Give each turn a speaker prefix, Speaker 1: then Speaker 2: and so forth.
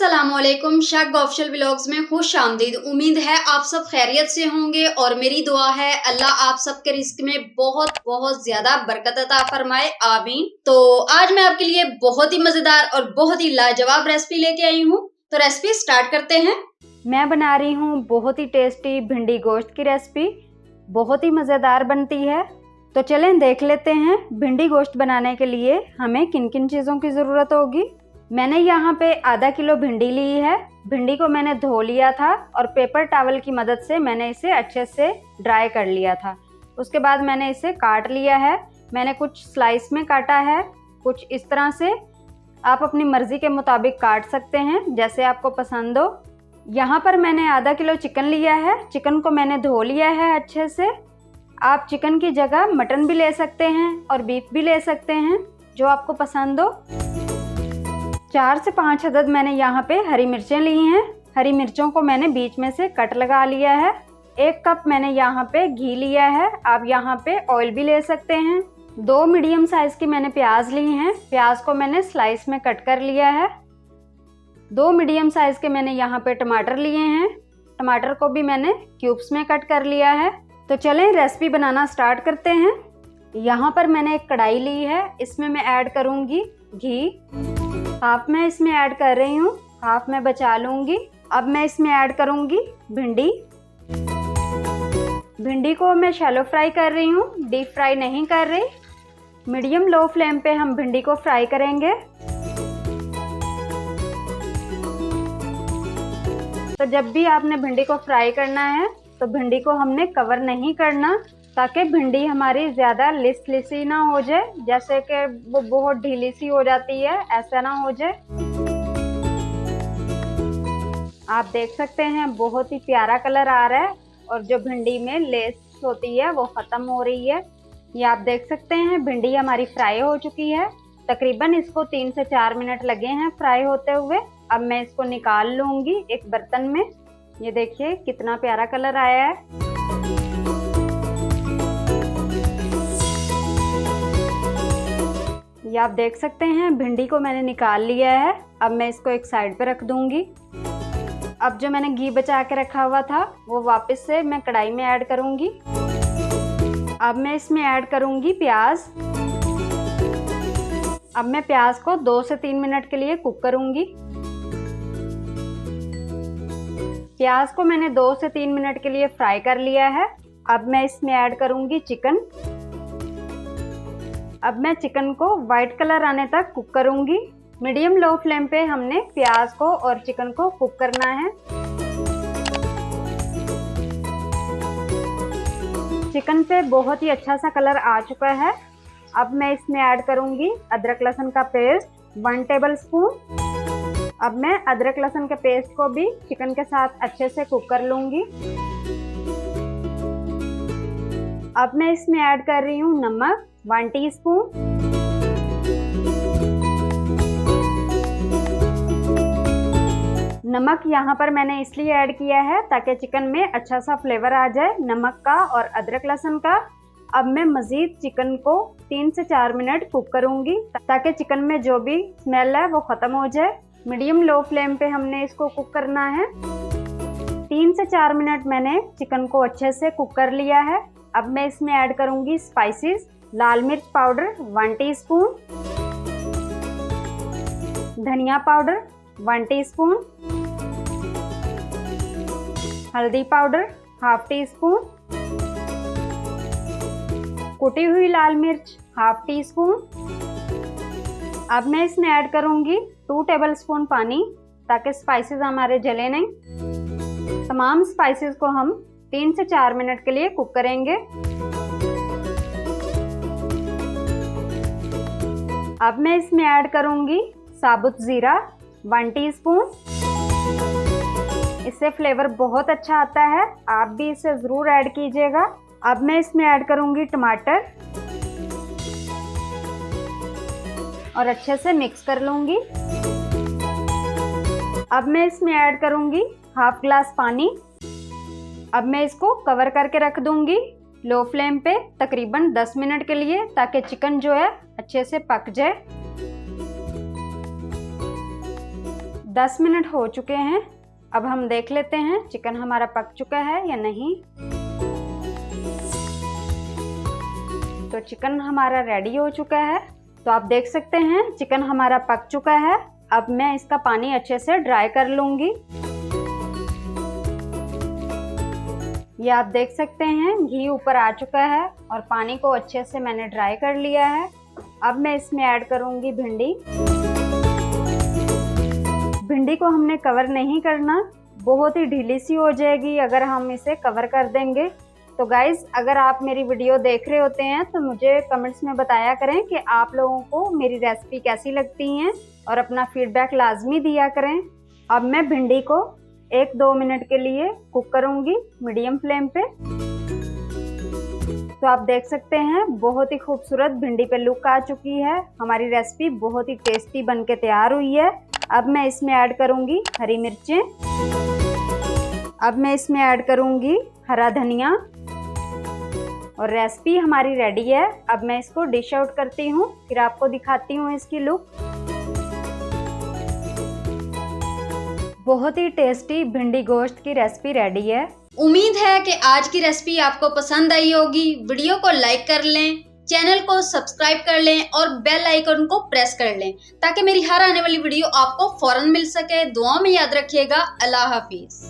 Speaker 1: अस्सलामुअलैकुम। शक official vlogs में खुश आमदीद। उम्मीद है आप सब खैरियत से होंगे और मेरी दुआ है अल्लाह आप सबके रिस्क में बहुत बहुत ज्यादा बरकत अता फरमाए, आमीन। तो आज मैं आपके लिए बहुत ही मजेदार और बहुत ही लाजवाब रेसिपी लेके आई हूँ। तो रेसिपी स्टार्ट करते हैं। मैं बना रही हूँ बहुत ही टेस्टी भिंडी गोश्त की रेसिपी, बहुत ही मजेदार बनती है। तो चलें देख लेते हैं भिंडी गोश्त बनाने के लिए हमें किन किन चीज़ों की ज़रूरत होगी। मैंने यहाँ पे आधा किलो भिंडी ली है। भिंडी को मैंने धो लिया था और पेपर टॉवल की मदद से मैंने इसे अच्छे से ड्राई कर लिया था। उसके बाद मैंने इसे काट लिया है। मैंने कुछ स्लाइस में काटा है, कुछ इस तरह से। आप अपनी मर्ज़ी के मुताबिक काट सकते हैं जैसे आपको पसंद हो। यहाँ पर मैंने आधा किलो चिकन लिया है। चिकन को मैंने धो लिया है अच्छे से। आप चिकन की जगह मटन भी ले सकते हैं और बीफ भी ले सकते हैं, जो आपको पसंद हो। 4 से 5 अदद मैंने यहाँ पे हरी मिर्चें ली हैं। हरी मिर्चों को मैंने बीच में से कट लगा लिया है। 1 कप मैंने यहाँ पे घी लिया है। आप यहाँ पे ऑयल भी ले सकते हैं। 2 मीडियम साइज़ की मैंने प्याज ली हैं। प्याज को मैंने स्लाइस में कट कर लिया है। 2 मीडियम साइज़ के मैंने यहाँ पे टमाटर लिए हैं। टमाटर को भी मैंने क्यूब्स में कट कर लिया है। तो चलें रेसिपी बनाना स्टार्ट करते हैं। यहाँ पर मैंने एक कढ़ाई ली है। इसमें मैं ऐड करूँगी घी। हाफ मैं इसमें ऐड कर रही हूँ, हाफ मैं बचा लूँगी। अब मैं इसमें ऐड करूँगी भिंडी। भिंडी को मैं शैलो फ्राई कर रही हूँ, डीप फ्राई नहीं कर रही। मीडियम लो फ्लेम पे हम भिंडी को फ्राई करेंगे। तो जब भी आपने भिंडी को फ्राई करना है तो भिंडी को हमने कवर नहीं करना, ताकि भिंडी हमारी ज़्यादा लिसी ना हो जाए, जैसे कि वो बहुत ढीली सी हो जाती है, ऐसा ना हो जाए। आप देख सकते हैं बहुत ही प्यारा कलर आ रहा है और जो भिंडी में लेस होती है वो ख़त्म हो रही है। ये आप देख सकते हैं भिंडी हमारी फ्राई हो चुकी है। तकरीबन इसको 3 से 4 मिनट लगे हैं फ्राई होते हुए। अब मैं इसको निकाल लूँगी एक बर्तन में। ये देखिए कितना प्यारा कलर आया है। ये आप देख सकते हैं भिंडी को मैंने निकाल लिया है। अब मैं इसको एक साइड पे रख दूंगी। अब जो मैंने घी बचा के रखा हुआ था वो वापस से मैं कढ़ाई में ऐड करूंगी। अब मैं इसमें ऐड करूंगी प्याज। अब मैं प्याज को 2 से 3 मिनट के लिए कुक करूंगी। प्याज को मैंने 2 से 3 मिनट के लिए फ्राई कर लिया है। अब मैं इसमें ऐड करूंगी चिकन। अब मैं चिकन को वाइट कलर आने तक कुक करूंगी। मीडियम लो फ्लेम पे हमने प्याज को और चिकन को कुक करना है। चिकन पे बहुत ही अच्छा सा कलर आ चुका है। अब मैं इसमें ऐड करूंगी अदरक लहसुन का पेस्ट 1 टेबल स्पून। अब मैं अदरक लहसुन के पेस्ट को भी चिकन के साथ अच्छे से कुक कर लूंगी। अब मैं इसमें ऐड कर रही हूँ नमक 1 टीस्पून। नमक यहाँ पर मैंने इसलिए ऐड किया है ताकि चिकन में अच्छा सा फ्लेवर आ जाए नमक का और अदरक लहसुन का। अब मैं मज़ीद चिकन को 3 से 4 मिनट कुक करूँगी ताकि चिकन में जो भी स्मेल है वो ख़त्म हो जाए। मीडियम लो फ्लेम पे हमने इसको कुक करना है। 3 से 4 मिनट मैंने चिकन को अच्छे से कुक कर लिया है। अब मैं इसमें ऐड करूँगी स्पाइसेस। लाल मिर्च पाउडर 1 टीस्पून, धनिया पाउडर 1 टीस्पून, हल्दी पाउडर हाफ टीस्पून, कुटी हुई लाल मिर्च हाफ टीस्पून। अब मैं इसमें ऐड करूँगी 2 टेबलस्पून पानी ताकि स्पाइसेस हमारे जले नहीं। तमाम स्पाइसेस को हम 3 से 4 मिनट के लिए कुक करेंगे। अब मैं इसमें ऐड करूँगी साबुत ज़ीरा 1 टीस्पून। इससे फ्लेवर बहुत अच्छा आता है, आप भी इसे ज़रूर ऐड कीजिएगा। अब मैं इसमें ऐड करूँगी टमाटर और अच्छे से मिक्स कर लूँगी। अब मैं इसमें ऐड करूँगी हाफ ग्लास पानी। अब मैं इसको कवर करके रख दूँगी लो फ्लेम पे तकरीबन 10 मिनट के लिए, ताकि चिकन जो है अच्छे से पक जाए।
Speaker 2: 10 मिनट हो चुके हैं। अब हम देख लेते हैं चिकन हमारा पक चुका है या नहीं। तो चिकन हमारा रेडी हो चुका है। तो आप देख सकते हैं चिकन हमारा पक चुका है। अब मैं इसका पानी अच्छे से ड्राई कर लूंगी। ये आप देख सकते हैं घी ऊपर आ चुका है और पानी को अच्छे से मैंने ड्राई कर लिया है। अब मैं इसमें ऐड करूंगी भिंडी। भिंडी को हमने कवर नहीं करना, बहुत ही ढीली सी हो जाएगी अगर हम इसे कवर कर देंगे। तो गाइज, अगर आप मेरी वीडियो देख रहे होते हैं तो मुझे कमेंट्स में बताया करें कि आप लोगों को मेरी रेसिपी कैसी लगती हैं और अपना फीडबैक लाजमी दिया करें। अब मैं भिंडी को 1-2 मिनट के लिए कुक करूंगी मीडियम फ्लेम पे। तो आप देख सकते हैं बहुत ही खूबसूरत भिंडी पे लुक आ चुकी है। हमारी रेसिपी बहुत ही टेस्टी बनके तैयार हुई है। अब मैं इसमें ऐड करूंगी हरी मिर्चें। अब मैं इसमें ऐड करूंगी हरा धनिया और रेसिपी हमारी रेडी है। अब मैं इसको डिश आउट करती हूँ, फिर आपको दिखाती हूँ इसकी लुक। बहुत ही टेस्टी भिंडी गोश्त की रेसिपी रेडी है।
Speaker 1: उम्मीद है कि आज की रेसिपी आपको पसंद आई होगी। वीडियो को लाइक कर लें, चैनल को सब्सक्राइब कर लें और बेल आइकन को प्रेस कर लें ताकि मेरी हर आने वाली वीडियो आपको फौरन मिल सके। दुआ में याद रखिएगा। अल्लाह हाफिज।